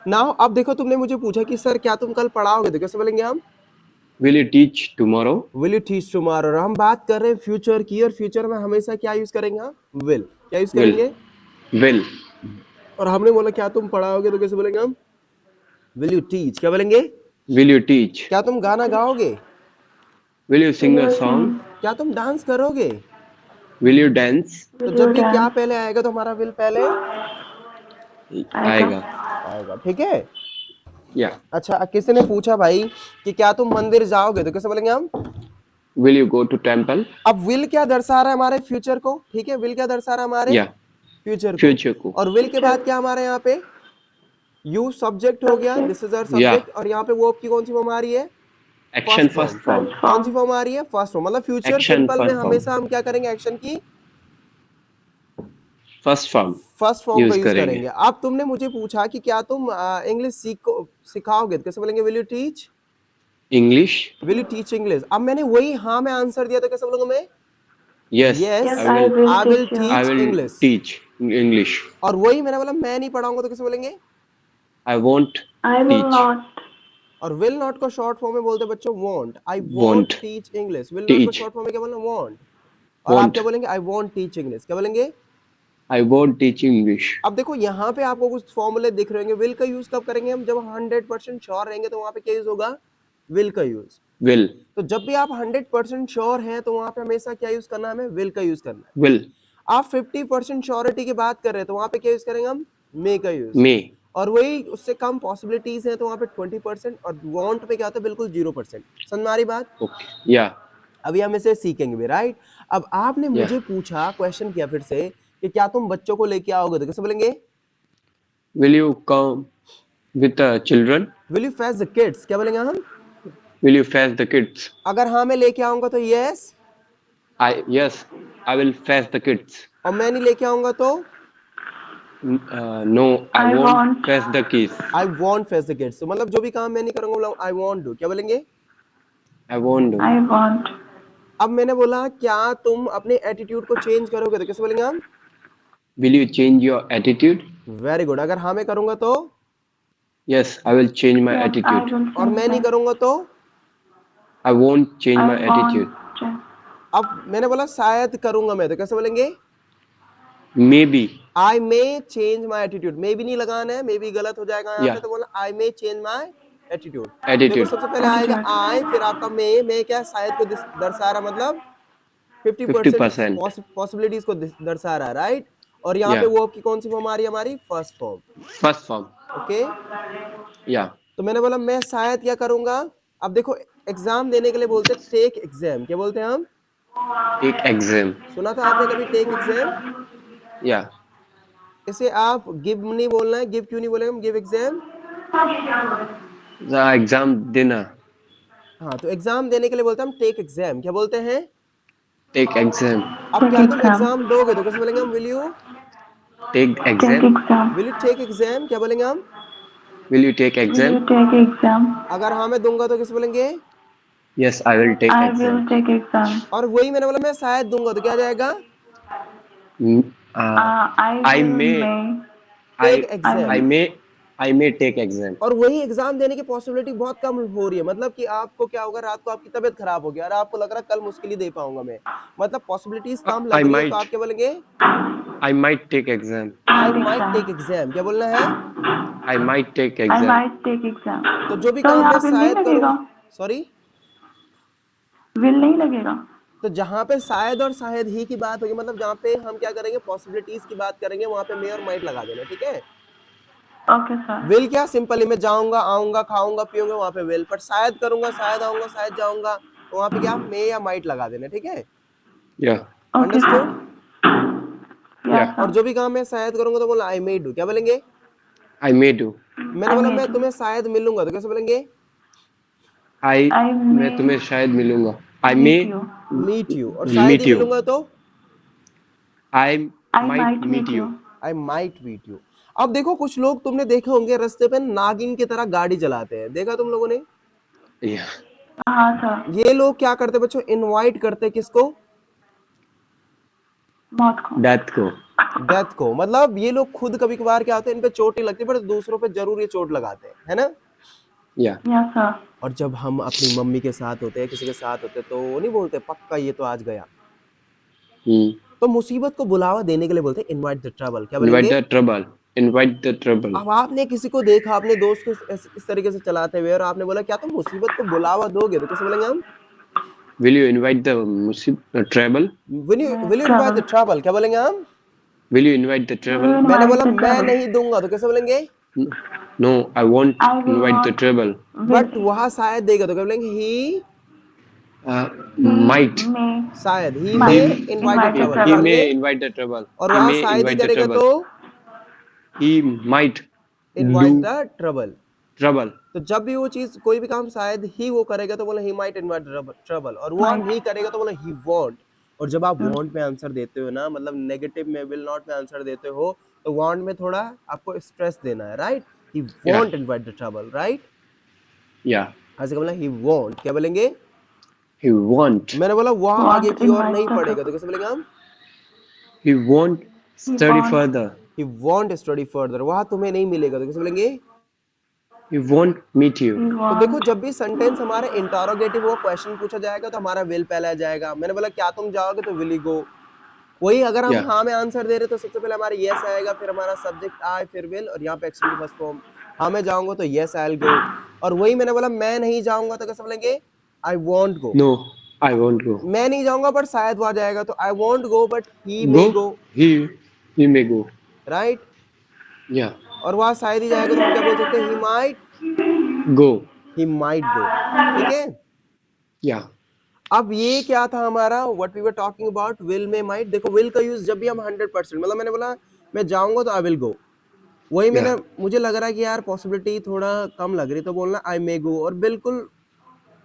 Now अब देखो तुमने मुझे पूछा कि सर क्या तुम कल पढ़ाओगे, तो कैसे बोलेंगे हम? Will you teach tomorrow? Will you teach tomorrow. हम बात कर रहे हैं फ्यूचर की, और फ्यूचर में हमेशा क्या यूज करेंगे हम? विल। क्या यूज Will. करेंगे? Will. और हमने बोला क्या तुम पढ़ाओगे, तो कैसे बोलेंगे हम? Will you teach. क्या बोलेंगे? Will you teach? क्या तुम गाना गाओगे? Will you sing a song? क्या तुम डांस करोगे? Will you dance? तो जब भी क्या पहले आएगा तो हमारा विल पहले आएगा. आएगा, ठीक है? Yeah. अच्छा, किसी ने पूछा भाई कि क्या तुम मंदिर जाओगे, तो कैसे बोलेंगे हम? Will you go to temple? अब विल क्या दर्शा रहा है? हमारे फ्यूचर को, ठीक है? विल क्या दर्शा रहा है? हमारे Yeah. फ्यूचर को। Future को. और विल के बाद क्या हमारे यहाँ पे यू सब्जेक्ट हो गया, this is our Yeah. Subject, और यहाँ पे वो की कौन सी फॉर्म आ रही है? Action first form. कौन सी फॉर्म आ रही है? First form. मतलब फ्यूचर Action सिंपल में first form. हमेशा हम क्या करेंगे? एक्शन की First form. First form use का यूज करेंगे. करेंगे। अब तुमने मुझे पूछा कि क्या तुम इंग्लिश सिखाओगे, तो कैसे बोलेंगे? Will you teach? English. Will you teach English? अब मैंने वही हाँ में आंसर दिया, तो कैसे बोलूंगा मैं? Yes. Yes, I will. I will I teach will English. teach English. और वही मैंने बोला मैं नहीं पढ़ाऊंगा, तो कैसे बोलेंगे? I won't teach. और विल नॉट को शॉर्ट फॉर्म में बोलते हैं बच्चों want. I want Won't teach English. Will not को teach. शॉर्ट फॉर्म में क्या बोलना? वॉन्ट। और आप Won't. क्या बोलेंगे? I want teach English. क्या बोलेंगे? I won't teach English. अब देखो यहाँ पे आपको कुछ फॉर्मूले दिख रहे होंगे। विल का यूज कब करेंगे हम? जब हम 100% श्योर रहेंगे, तो वहां पे क्या यूज होगा? विल का यूज। Will. तो जब भी आप 100% श्योर हैं, तो वहां पे हमेशा क्या यूज करना है? हमें विल का यूज करना है। Will. आप 50% श्योरिटी की बात कर रहे हैं, तो वहां पे क्या यूज करेंगे हम? मे का यूज। May. और वही उससे कम पॉसिबिलिटीज हैं, तो वहां पे 20%, और वांट पे क्या होता है? बिल्कुल 0%। समझ में आ रही बात? Okay. Yeah. अभी हम इसे सीखेंगे भी, राइट? अब आपने Yeah. मुझे पूछा, क्वेश्चन किया फिर से कि क्या तुम बच्चों को लेके आओगे, तो कैसे बोलेंगे? Will you come with the children? Will you fetch the kids? क्या बोलेंगे हम? Will you fetch the kids? अगर हाँ मैं लेके आऊंगा तो yes, Yes, I will fetch the kids. और मैं नहीं लेके आऊंगा तो No, I won't fetch the kids. I want fetch the kids. तो मतलब जो भी काम मैं नहीं करूंगा, बोला आई वॉन्ट डू। क्या बोलेंगे? I won't do. अब मैंने बोला क्या तुम अपने एटीट्यूड को चेंज करोगे, तो कैसे बोलेंगे हम? Will you change your attitude? Very good. अगर हाँ मैं करूंगा तो, Yes, I will change my attitude. और मैं नहीं करूंगा तो? I won't change my attitude. अब मैंने बोला शायद करूंगा मैं, तो कैसे बोलेंगे? Maybe. I may change my attitude. May भी नहीं लगाना है, मे भी गलत हो जाएगा यहाँ पे, Yeah. तो बोला I may change my attitude. Attitude. देखो सबसे पहले आएगा आई, फिर आपका मे क्या शायद को दर्शा रहा, मतलब 50% 50%. पॉसिबिलिटीज को दर्शा रहा है, राइट? और यहाँ पे Yeah. वो की कौन सी फॉर्म आ रही है? हमारी first form. First form. Okay, Yeah. तो मैंने बोला मैं शायद क्या करूंगा। अब देखो एग्जाम देने के लिए बोलते हैं टेक एग्जाम। क्या बोलते हैं हम? Take exam. सुना था आपने कभी टेक एग्जाम? Yeah. इसे आप गिव नहीं बोलना है। गिव क्यों नहीं बोलेंगे हम? Give exam. The exam dinner. हाँ, तो एग्जाम देने के लिए बोलते हैं हम टेक एग्जाम। क्या बोलते हैं? Take exam. अब क्या तुम एग्जाम दोगे, तो कैसे बोलेंगे हम? Will you Take exam. Take exam? क्या बोलेंगे हम? Will you take exam? अगर हाँ मैं दूंगा, तो कैसे बोलेंगे? Yes, I will take exam. और वही मैंने बोला मैं शायद दूंगा, तो क्या आ जाएगा? I may. Take exam. I may take exam. और वही एग्जाम देने की पॉसिबिलिटी बहुत कम हो रही है। मतलब कि आपको क्या होगा, रात को आपकी तबीयत खराब हो गया और आपको लग रहा है कल मुश्किल ही दे पाऊंगा मैं, मतलब पॉसिबिलिटीज कम लग I रही है, तो might. आप क्या बोलेंगे? I might take exam. I might take exam. क्या बोलना है? I might take exam. तो जो भी काम मैं शायद करूँ, सॉरी, विल नहीं लगेगा। तो जहाँ पे शायद और शायद ही की बात होगी, मतलब जहाँ पे हम क्या करेंगे, पॉसिबिलिटीज की बात करेंगे, वहां पे मे और माइट लगा देना, ठीक है? Okay sir. विल क्या सिंपली मैं जाऊंगा, आऊंगा, खाऊंगा, पीऊंगा, वहां पे विल। पर शायद करूंगा, शायद आऊंगा, शायद जाऊंगा, तो वहां पे क्या मे या माइट लगा देना, ठीक है? Yeah. अंडरस्टूड? Yeah. और जो भी काम मैं शायद करूंगा, तो बोला आई मे डू। क्या बोलेंगे? I may do. मैंने बोला मैं तुम्हें शायद मिलूंगा, तो कैसे बोलेंगे? मैं तुम्हें शायद मिलूंगा. I may meet you. और शायद meet ही you. मिलूंगा तो I might meet you. I might meet you. अब देखो कुछ लोग तुमने देखे होंगे रास्ते पे नागिन की तरह गाड़ी चलाते हैं, देखा तुम लोगों ने? Yeah. हाँ सर। ये लोग क्या करते बच्चों? इनवाइट करते किसको? मौत को। डेथ को। डेथ को। मतलब ये लोग खुद कभी कभार क्या होते हैं, इन पे चोट नहीं लगती पर दूसरों पे जरूर ये चोट लगाते हैं, है ना। या यस सर। और जब हम अपनी मम्मी के साथ होते हैं, किसी के साथ होते हैं, तो वो नहीं बोलते पक्का ये तो आज गया। तो मुसीबत को बुलावा देने के लिए बोलते हैं इनवाइट द ट्रबल। क्या इनवाइट बोलेंगे? The trouble, invite the trouble. अब आपने किसी को देखा, अपने दोस्त को इस तरीके से चलाते हुए, और आपने बोला क्या तुम मुसीबत को बुलावा दोगे, तो कैसे बोलेंगे हम? Will you invite the trouble? Will you invite the trouble? क्या बोलेंगे हम? Will you invite the trouble? मैंने बोला मैं नहीं दूंगा, तो कैसे बोलेंगे? No, I won't I will invite the not trouble. But वहां शायद देगा, तो क्या बोलेंगे? ही माइट, शायद, he might may invite the invite the trouble. क्या he बोलेंगे? may invite the trouble, और he वहां may शायद ही invite the करेगा trouble, तो he might invite do the trouble. trouble. तो जब भी वो चीज, कोई भी काम शायद ही वो करेगा तो बोले ही माइट इनवाइट ट्रबल, और वो Might. नहीं करेगा तो बोले ही वॉन्ट। और जब आप वांट में आंसर देते हो ना, मतलब नेगेटिव में, विल नॉट में आंसर देते हो, तो वांट में थोड़ा आपको स्ट्रेस देना है, right. He want invite the trouble, right. Yeah, ऐसे बोला ही वॉन्ट। क्या बोलेंगे? he won't, मैंने बोला वहां Won't आगे की ओर invite नहीं the पड़ेगा, तो trouble. कैसे बोलेंगे हम? he won't He study won't. further, he want study further. वहां तुम्हें नहीं मिलेगा, तो कैसे बोलेंगे? he won't meet you. He तो देखो, won't. जब भी सेंटेंस हमारे इंटरोगेटिव हुआ, क्वेश्चन पूछा जाएगा, तो हमारा विल पहले आ जाएगा। मैंने बोला क्या तुम जाओगे, तो विल ही गो। वही अगर हम Yeah, हाँ में आंसर दे रहे तो सबसे पहले हमारा यस आएगा, फिर हमारा सब्जेक्ट आई, फिर विल, और यहाँ पे एक्शन की फर्स्ट फॉर्म। हाँ मैं जाऊंगा तो यस आई विल गो। और वही मैंने बोला मैं नहीं जाऊंगा, तो कैसे बोलेंगे? I want go. no, I won't go. मैं नहीं जाऊंगा बट शायद वो आ जाएगा, तो I want go but he may Go, go, he may go. Right. Yeah, और वहां शायद ही जाएगा, तो हम क्या बोल सकते हैं? go. He might go. ठीक है। Yeah, अब ये क्या था हमारा, what we were talking about, will may might. देखो विल का यूज जब भी हम 100%, मतलब मैंने बोला मैं जाऊंगा तो आई विल गो, वही मैंने, yeah, मुझे लग रहा है कि यार पॉसिबिलिटी थोड़ा कम लग रही, तो बोलना आई मे गो। और बिल्कुल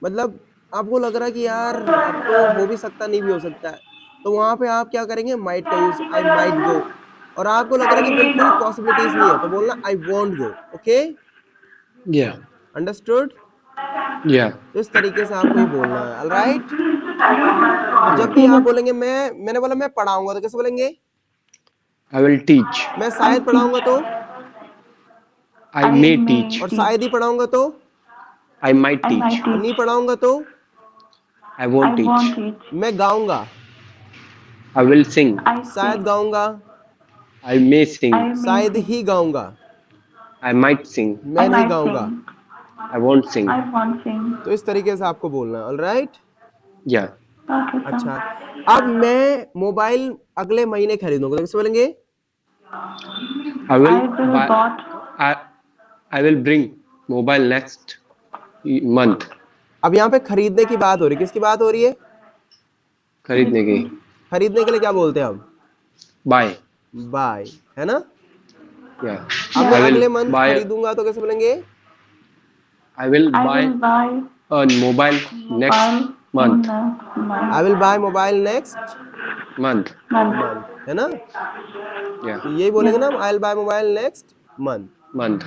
मतलब आपको लग रहा है कि यार अब तो हो भी सकता, नहीं भी हो सकता है, तो वहां पे आप क्या करेंगे? माइट का यूज, आई माइट गो। और आपको लग रहा है कि बिल्कुल पॉसिबिलिटीज नहीं है, तो बोलना I want go. Okay, yeah, understood. yeah. तो इस तरीके से आपको ये बोलना है, ऑलराइट। तो जब भी ठीक आप है। बोलेंगे मैंने बोला मैं पढ़ाऊंगा, तो कैसे बोलेंगे? I will teach. मैं शायद पढ़ाऊंगा तो, I may teach. और शायद ही पढ़ाऊंगा तो, I might I teach. might और नहीं teach. पढ़ाऊंगा तो, I won't I teach. won't teach. मैं गाऊंगा, I will sing. I शायद sing. गाऊंगा, I may sing. I may शायद sing. He गाऊंगा, I might sing. मैं I नहीं might गाऊंगा। sing. I won't sing. I won't sing. तो इस तरीके से आपको बोलना है, ऑलराइट। Yeah. Okay, sir. अच्छा, अब मैं मोबाइल अगले महीने खरीदूंगा, तो कैसे बोलेंगे? I will I will buy. bought. I I will bring mobile next month. अब यहाँ पे खरीदने की बात हो रही है, किसकी बात हो रही है? खरीदने की. खरीदने के लिए क्या बोलते हैं हम? Buy. बाय, है ना। Yeah. अब I मैं will अगले मंथ buy. खरीदूंगा, तो कैसे बोलेंगे? I will I buy will buy a mobile next mobile month. next I will buy mobile next Month. month. Month, है ना। Yeah. तो यही बोलेंगे ना हम, आई will buy mobile next month. Month.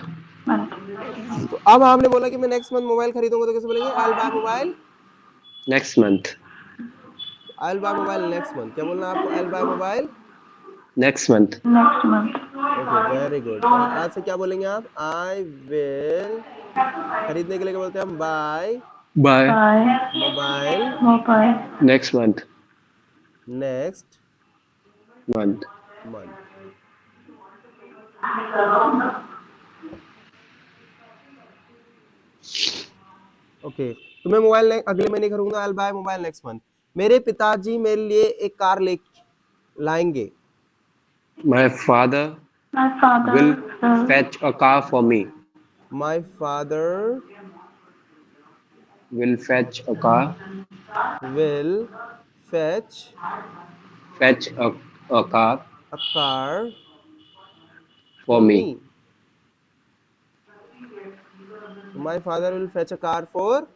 Month. तो अब आपने बोला कि मैं नेक्स्ट मंथ मोबाइल खरीदूंगा, तो कैसे बोलेंगे? आई will buy mobile, Next month. I will buy mobile next month. क्या बोलना है आपको? आई will buy mobile Next month. Next month. Okay, very good. तो आज से क्या बोलेंगे आप? आई विल, खरीदने के लिए क्या बोलते हैं हम? बाय Buy Buy मोबाइल mobile next month. Next Month. Month. Okay, तो मैं मोबाइल अगले महीने खरीदूंगा, I will buy mobile next month. मेरे पिताजी मेरे लिए एक कार ले लाएंगे। My father My father will will fetch a car for me. My father Will fetch a car. Will fetch Fetch a car a car for for me. Me. My father will fetch a car for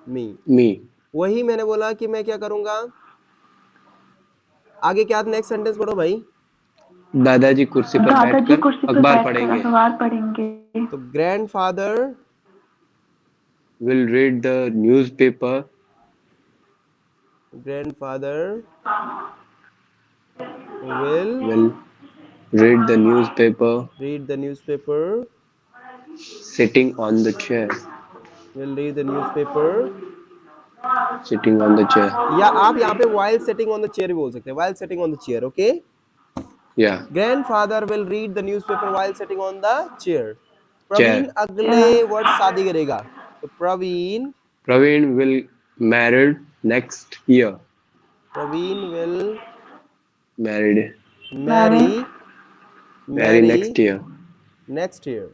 me. Me. वही मैंने बोला कि मैं क्या करूंगा। आगे क्या, next sentence पढ़ो भाई। दादाजी कुर्सी पर दादाजी बैठकर कुर्सी पर अखबार बैठकर पढ़ेंगे. अखबार पढ़ेंगे. तो grandfather Will read the newspaper. Grandfather will read the newspaper read the newspaper, sitting on the chair. will read the newspaper, Sitting on the chair. या आप यहाँ पे while sitting on the chair भी बोल सकते हैं, while sitting on the chair, okay? Yeah. Grandfather will read the newspaper while sitting on the chair. Chair. Praveen अगले word शादी करेगा, तो Praveen Praveen will married next year. Praveen will Married. marry Marry next year. next year,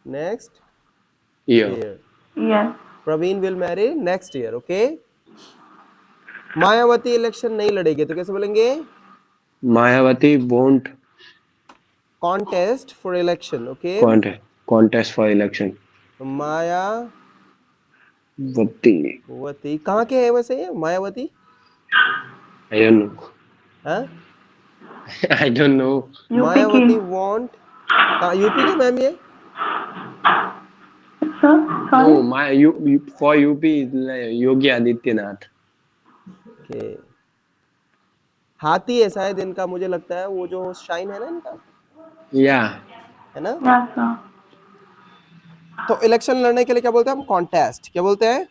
next Year. year. Yes. Praveen will marry next year, okay? Mayawati election नहीं लड़ेगी तो कैसे बोलेंगे? Mayawati won't Contest for election, okay? contest for election. Mayawati Vati. कहाँ के है वैसे ये मायावती? I don't know. हाँ? I don't know. Mayawati want कहाँ यूपी के मैम ये? Sir, sorry. No, you for UP is like Yogi Adityanath. Okay. हाथी है शायद इनका, मुझे लगता है वो जो शाइन है ना इनका, Yeah. है ना? Yes, sir. तो इलेक्शन लड़ने के लिए क्या बोलते हैं हम? कॉन्टेस्ट. क्या बोलते हैं?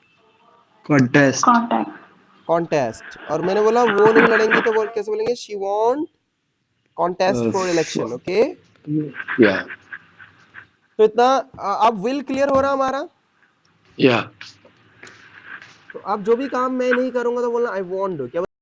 Contest. Contact. कॉन्टेस्ट. और मैंने बोला वो नहीं लड़ेंगी तो वो कैसे बोलेंगे? She want contest for election, okay? Yeah. तो इतना अब विल क्लियर हो रहा हमारा? Yeah. तो अब जो भी काम मैं नहीं करूंगा तो बोलना आई वांट डू. क्या